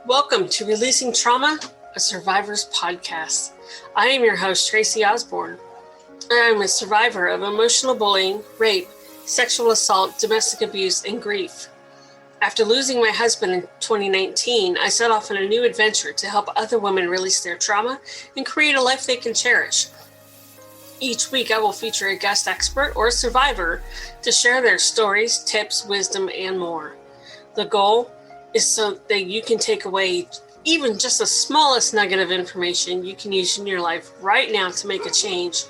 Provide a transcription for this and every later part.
Welcome to Releasing Trauma, a Survivor's Podcast. I am your host, Tracy Osborne. I am a survivor of emotional bullying, rape, sexual assault, domestic abuse, and grief. After losing my husband in 2019, I set off on a new adventure to help other women release their trauma and create a life they can cherish. Each week, I will feature a guest expert or survivor to share their stories, tips, wisdom, and more. The goal is so that you can take away even just the smallest nugget of information you can use in your life right now to make a change,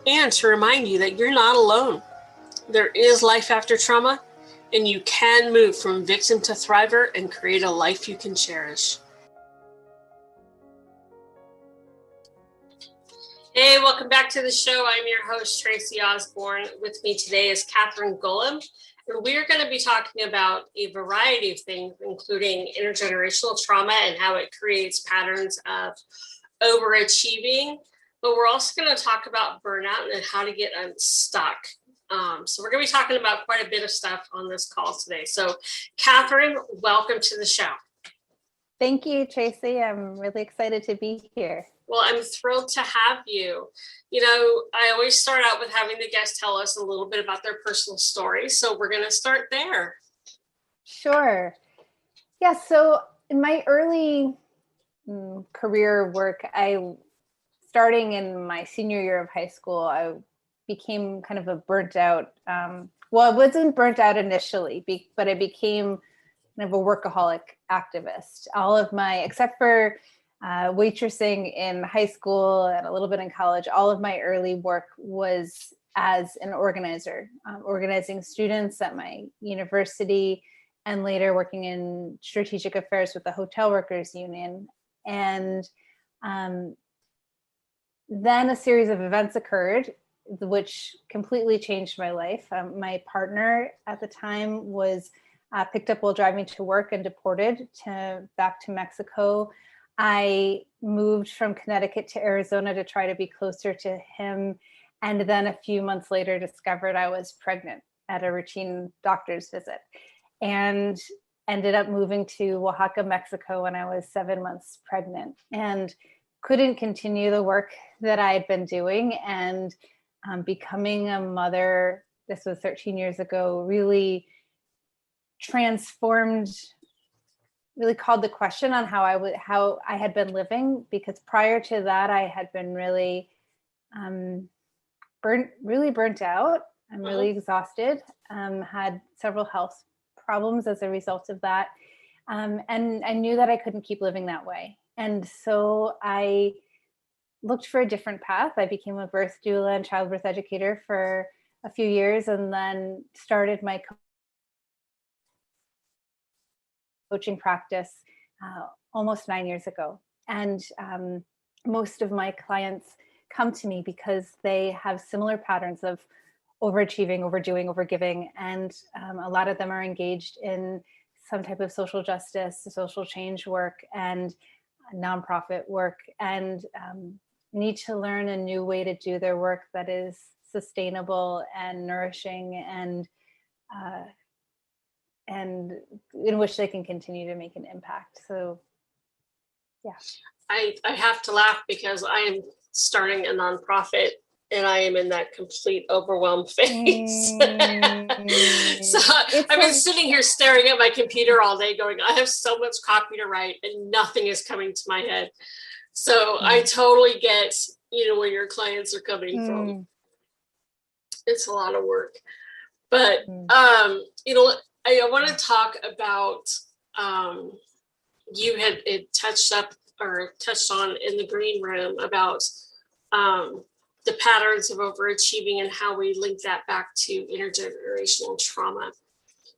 and to remind you that you're not alone. There is life after trauma, and you can move from victim to thriver and create a life you can cherish. Hey, welcome back to the show. I'm your host, Tracy Osborne. With me today is Katherine Golub. And we're going to be talking about a variety of things, including intergenerational trauma and how it creates patterns of overachieving. But we're also going to talk about burnout and how to get unstuck. So we're going to be talking about quite a bit of stuff on this call today. So Katherine, welcome to the show. Thank you, Tracy. I'm really excited to be here. Well, I'm thrilled to have you. You know, I always start out with having the guests tell us a little bit about their personal story. So we're going to start there. Sure. Yeah. So in my early career work, starting in my senior year of high school, I became kind of a burnt out. I wasn't burnt out initially, but I became kind of a workaholic activist. Except for waitressing in high school and a little bit in college, all of my early work was as an organizer, organizing students at my university, and later working in strategic affairs with the Hotel Workers Union. And then a series of events occurred, which completely changed my life. My partner at the time was picked up while driving to work and deported back to Mexico. I moved from Connecticut to Arizona to try to be closer to him. And then a few months later, discovered I was pregnant at a routine doctor's visit, and ended up moving to Oaxaca, Mexico when I was 7 months pregnant, and couldn't continue the work that I had been doing. And becoming a mother, this was 13 years ago, really called the question on how I had been living, because prior to that I had been really burnt out. I'm really exhausted, had several health problems as a result of that. And I knew that I couldn't keep living that way. And so I looked for a different path. I became a birth doula and childbirth educator for a few years, and then started my coaching practice almost 9 years ago. And most of my clients come to me because they have similar patterns of overachieving, overdoing, overgiving. And a lot of them are engaged in some type of social justice, social change work, and nonprofit work, and need to learn a new way to do their work that is sustainable and nourishing, and in which they can continue to make an impact. So, yeah. I have to laugh because I am starting a nonprofit and I am in that complete overwhelmed phase. So I've been sitting here staring at my computer all day going, I have so much copy to write and nothing is coming to my head. So I totally get, where your clients are coming from. It's a lot of work. But, I want to talk about, you had touched on in the green room about the patterns of overachieving and how we link that back to intergenerational trauma.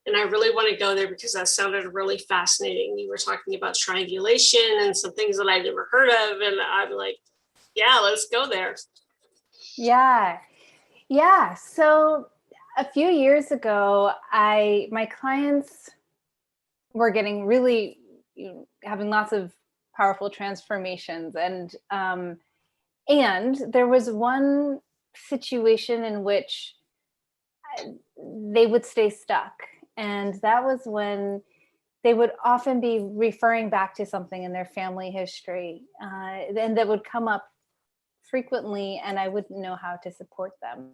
And I really want to go there because that sounded really fascinating. You were talking about triangulation and some things that I'd never heard of. And I'm like, yeah, let's go there. Yeah. So a few years ago, my clients were getting really, having lots of powerful transformations. And there was one situation in which they would stay stuck. And that was when they would often be referring back to something in their family history, and that would come up frequently, and I wouldn't know how to support them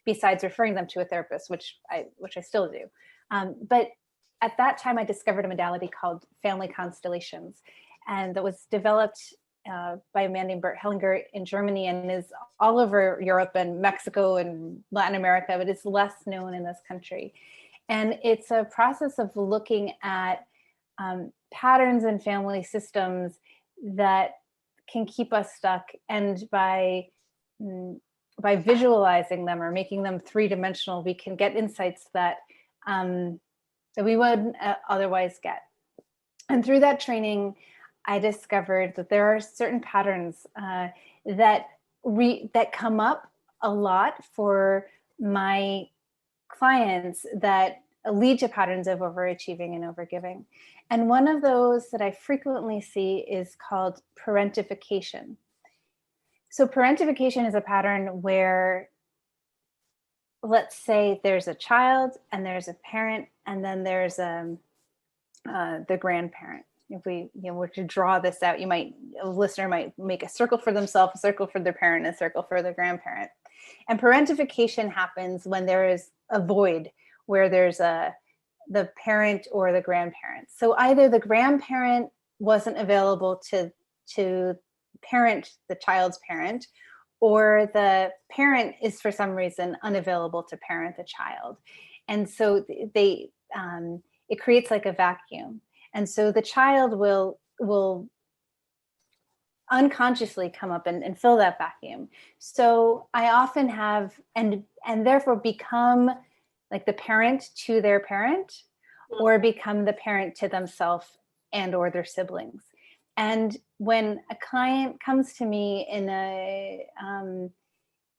besides referring them to a therapist, which I still do. But at that time, I discovered a modality called family constellations, and that was developed by a man named Bert Hellinger in Germany, and is all over Europe and Mexico and Latin America, but it's less known in this country. And it's a process of looking at patterns in family systems that can keep us stuck, and by visualizing them or making them three-dimensional, we can get insights that we wouldn't otherwise get. And through that training, I discovered that there are certain patterns that come up a lot for my clients that lead to patterns of overachieving and overgiving. And one of those that I frequently see is called parentification. So parentification is a pattern where, let's say there's a child and there's a parent, and then there's the grandparent. If we were to draw this out, a listener might make a circle for themselves, a circle for their parent, a circle for their grandparent. And parentification happens when there is a void where there's the parent or the grandparent. So either the grandparent wasn't available to parent the child's parent, or the parent is for some reason unavailable to parent the child. And so it creates like a vacuum. And so the child will unconsciously come up and fill that vacuum. So I often have, and therefore become like the parent to their parent, or become the parent to themselves and or their siblings. And when a client comes to me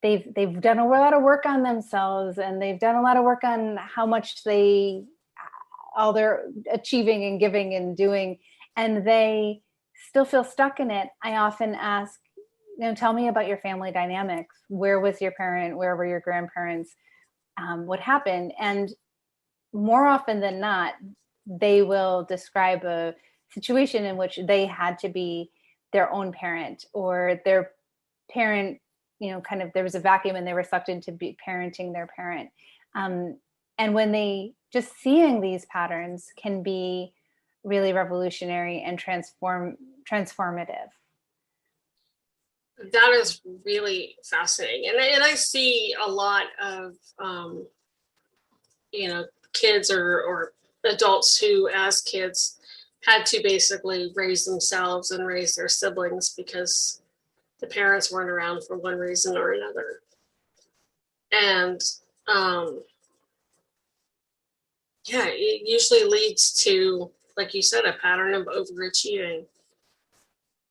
they've done a lot of work on themselves, and they've done a lot of work on how much all they're achieving and giving and doing, and they still feel stuck in it, I often ask, tell me about your family dynamics. Where was your parent? Where were your grandparents? What happened? And more often than not, they will describe a situation in which they had to be their own parent, or their parent, kind of, there was a vacuum and they were sucked into parenting their parent. And when they just seeing these patterns can be really revolutionary and transformative. That is really fascinating. And I see a lot of, kids or adults who, as kids, had to basically raise themselves and raise their siblings because the parents weren't around for one reason or another. And it usually leads to, like you said, a pattern of overachieving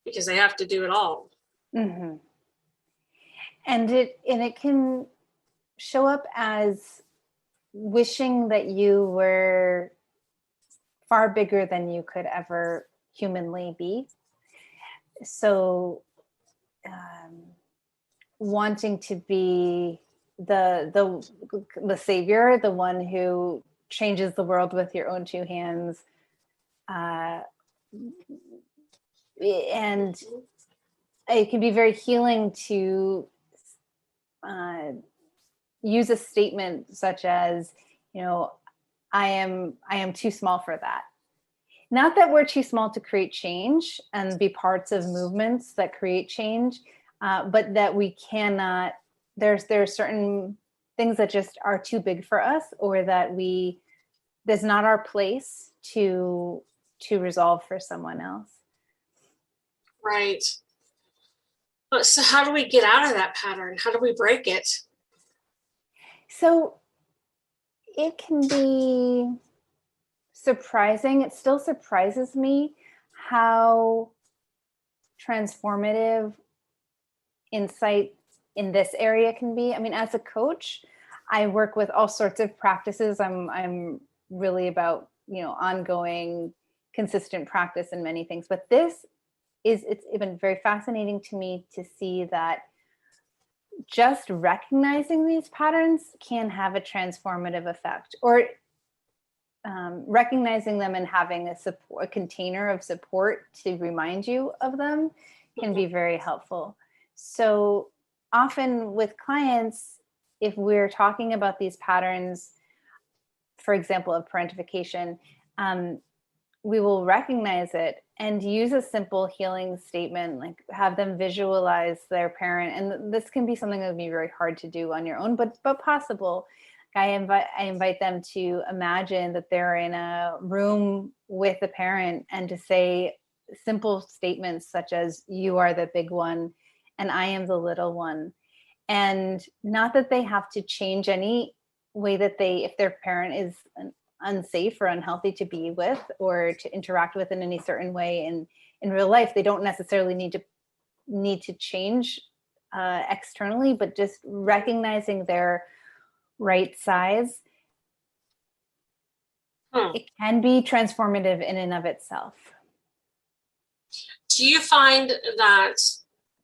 because they have to do it all. Mm-hmm. And it can show up as wishing that you were far bigger than you could ever humanly be. So wanting to be the savior, the one who changes the world with your own two hands, and it can be very healing to use a statement such as, I am too small for that. Not that we're too small to create change and be parts of movements that create change, but that we cannot, there's certain things that just are too big for us, or that there's not our place to resolve for someone else. Right. So how do we get out of that pattern? How do we break it? So it can be surprising. It still surprises me how transformative insight in this area can be. I mean, as a coach, I work with all sorts of practices. I'm really about, ongoing, consistent practice in many things. But it's been very fascinating to me to see that just recognizing these patterns can have a transformative effect, or recognizing them and having a container of support to remind you of them can be very helpful. So often with clients, if we're talking about these patterns, for example, of parentification, we will recognize it and use a simple healing statement, like have them visualize their parent. And this can be something that would be very hard to do on your own, but possible. I invite them to imagine that they're in a room with a parent and to say simple statements such as, "You are the big one and I am the little one." And not that they have to change any way that if their parent is unsafe or unhealthy to be with or to interact with in any certain way in real life, they don't necessarily need to change externally, but just recognizing their right size, it can be transformative in and of itself. Do you find that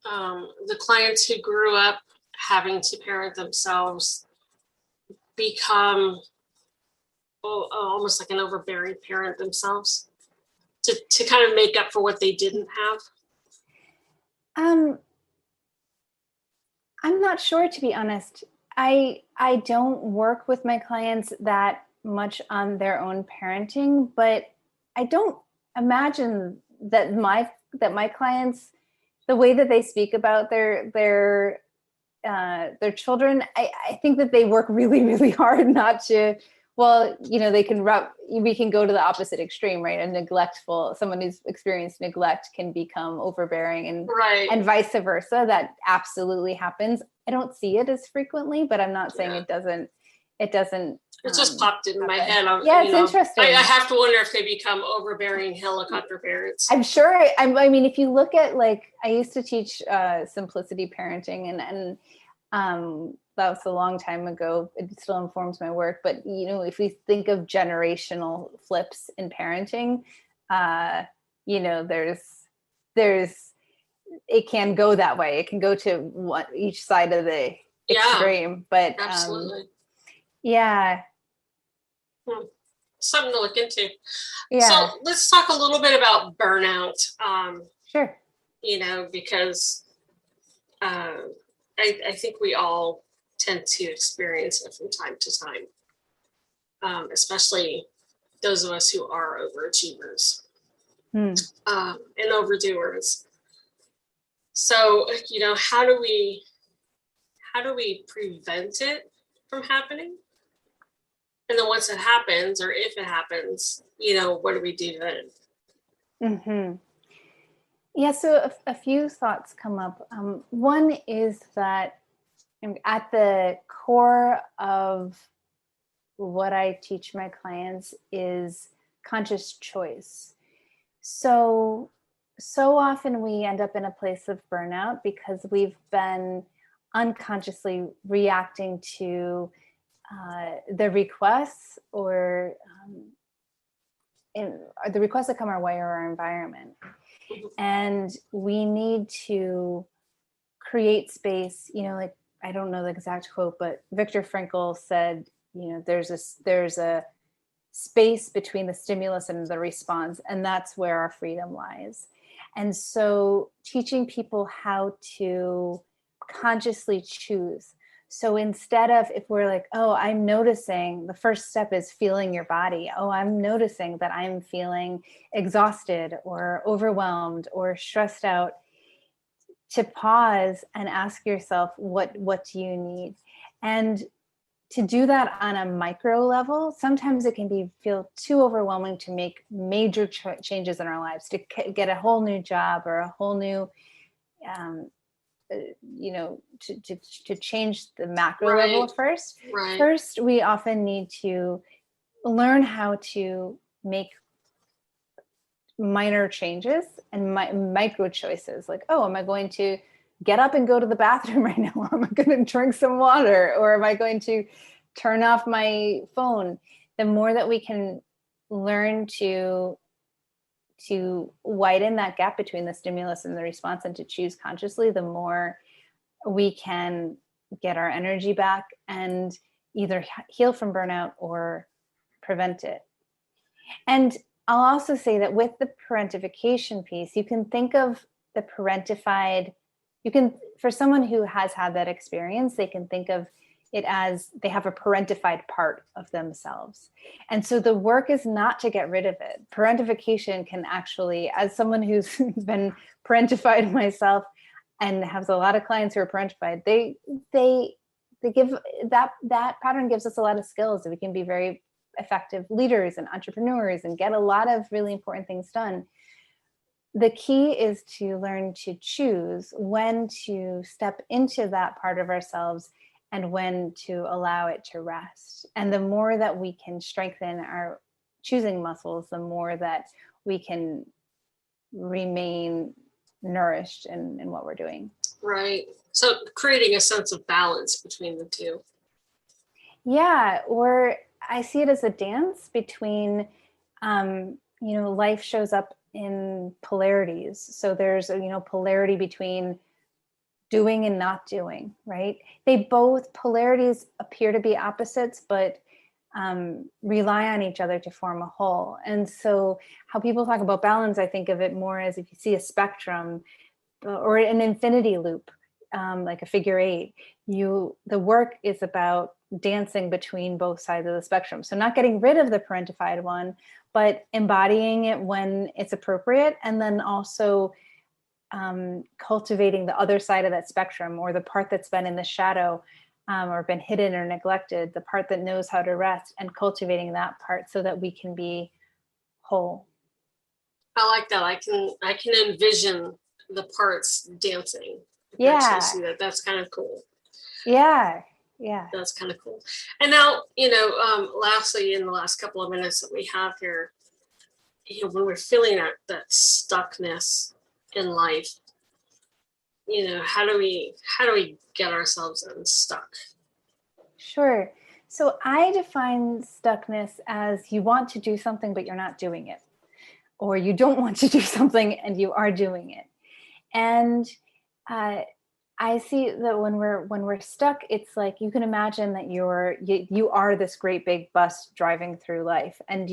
the clients who grew up having to parent themselves become almost like an overbearing parent themselves to kind of make up for what they didn't have? I'm not sure, to be honest. I don't work with my clients that much on their own parenting, but I don't imagine that my clients, the way that they speak about their children, I think that they work really, really hard not to. Well, we can go to the opposite extreme, right? Someone who's experienced neglect can become overbearing, and vice versa. That absolutely happens. I don't see it as frequently, but I'm not saying it doesn't. It just popped into my head. It's interesting. I have to wonder if they become overbearing helicopter parents. I'm sure. I mean, if you look at, like, I used to teach simplicity parenting, and that was a long time ago. It still informs my work. But, if we think of generational flips in parenting, there's it can go that way. It can go to each side of the extreme. But absolutely. Something to look into. So let's talk a little bit about burnout. Sure. Because I think we all tend to experience it from time to time, especially those of us who are overachievers and overdoers. So, how do we prevent it from happening? And then once it happens, or if it happens, what do we do then? Mm-hmm. Yeah, so a few thoughts come up. One is that at the core of what I teach my clients is conscious choice. So often we end up in a place of burnout because we've been unconsciously reacting to the requests or the requests that come our way or our environment. And we need to create space, like, I don't know the exact quote, but Viktor Frankl said, there's a space between the stimulus and the response, and that's where our freedom lies. And so teaching people how to consciously choose. So instead of, if we're like, oh, I'm noticing, the first step is feeling your body. Oh, I'm noticing that I'm feeling exhausted or overwhelmed or stressed out. To pause and ask yourself, what do you need? And to do that on a micro level, sometimes it can feel too overwhelming to make major changes in our lives, to get a whole new job or a whole new to change the macro level first. First, we often need to learn how to make minor changes and micro choices. Like, oh, am I going to get up and go to the bathroom right now? Or am I going to drink some water? Or am I going to turn off my phone? The more that we can learn to widen that gap between the stimulus and the response and to choose consciously, the more we can get our energy back and either heal from burnout or prevent it. And I'll also say that with the parentification piece, you can think of the parentified, for someone who has had that experience, they can think of it as they have a parentified part of themselves. And so the work is not to get rid of it. Parentification can actually, as someone who's been parentified myself and has a lot of clients who are parentified, they give that pattern gives us a lot of skills that we can be very effective leaders and entrepreneurs and get a lot of really important things done. The key is to learn to choose when to step into that part of ourselves and when to allow it to rest. And the more that we can strengthen our choosing muscles, the more that we can remain nourished in what we're doing. Right. So creating a sense of balance between the two. Yeah, or I see it as a dance between, life shows up in polarities. So there's polarity between doing and not doing, right? Polarities appear to be opposites, but rely on each other to form a whole. And so how people talk about balance, I think of it more as if you see a spectrum or an infinity loop, like a figure eight, the work is about dancing between both sides of the spectrum. So not getting rid of the parentified one, but embodying it when it's appropriate. And then also cultivating the other side of that spectrum, or the part that's been in the shadow or been hidden or neglected, the part that knows how to rest, and cultivating that part so that we can be whole. I like that. I can envision the parts dancing. Yeah. See that. That's kind of cool. Yeah. That's kind of cool. And now, lastly, in the last couple of minutes that we have here, when we're feeling that stuckness in life, how do we get ourselves unstuck? Sure. So I define stuckness as you want to do something, but you're not doing it, or you don't want to do something and you are doing it. And I see that when we're stuck, it's like, you can imagine that you are this great big bus driving through life, and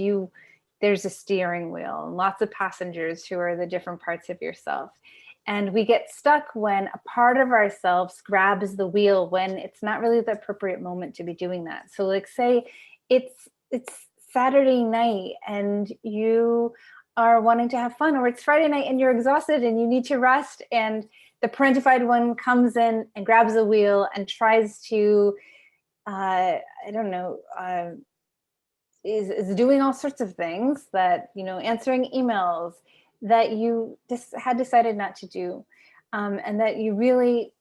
there's a steering wheel and lots of passengers who are the different parts of yourself. And we get stuck when a part of ourselves grabs the wheel when it's not really the appropriate moment to be doing that. So like, say it's Saturday night and you are wanting to have fun, or it's Friday night and you're exhausted and you need to rest, and the parentified one comes in and grabs the wheel and tries to, is doing all sorts of things that, answering emails that you just had decided not to do, and that you really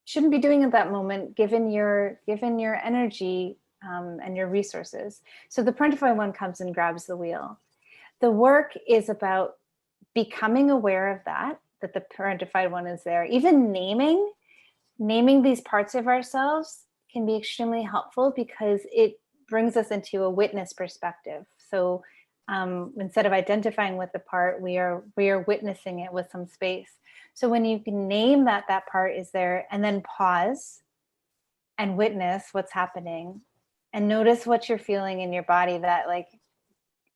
shouldn't be doing at that moment, given your energy and your resources. So the parentified one comes and grabs the wheel. The work is about becoming aware of that the parentified one is there. Even naming these parts of ourselves can be extremely helpful, because it brings us into a witness perspective. So instead of identifying with the part, we are witnessing it with some space. So when you can name that part is there, and then pause and witness what's happening, and notice what you're feeling in your body, that like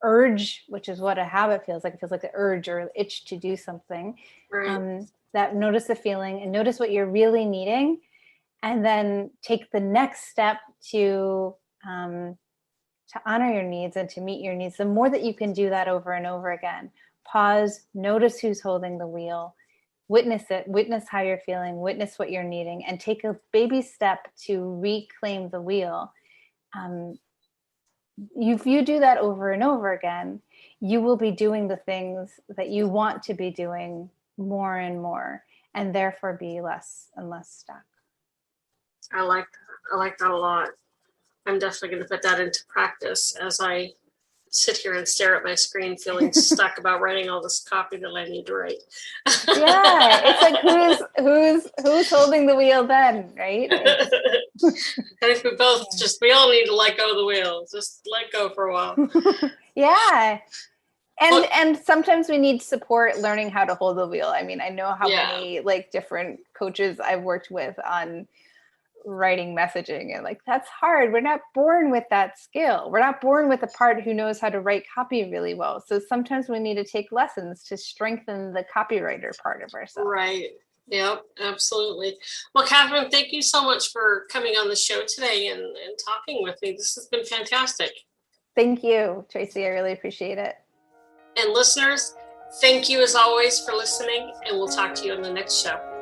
urge, which is what a habit feels like. It feels like the urge or itch to do something. Right. That notice the feeling and notice what you're really needing, and then take the next step to honor your needs and to meet your needs. The more that you can do that over and over again, pause, notice who's holding the wheel, witness it, witness how you're feeling, witness what you're needing, and take a baby step to reclaim the wheel. If you do that over and over again, you will be doing the things that you want to be doing more and more, and therefore be less and less stuck. I like that a lot. I'm definitely going to put that into practice as I sit here and stare at my screen, feeling stuck about writing all this copy that I need to write. Yeah, it's like who's holding the wheel then, right? And if we all need to let go of the wheel. Just let go for a while. Yeah. And sometimes we need support learning how to hold the wheel. I mean, I know how many like different coaches I've worked with on writing messaging, and like, that's hard. We're not born with that skill. We're not born with a part who knows how to write copy really well. So sometimes we need to take lessons to strengthen the copywriter part of ourselves. Right. Yep, absolutely. Well, Katherine, thank you so much for coming on the show today and talking with me. This has been fantastic. Thank you, Tracy. I really appreciate it. And listeners, thank you as always for listening, and we'll talk to you on the next show.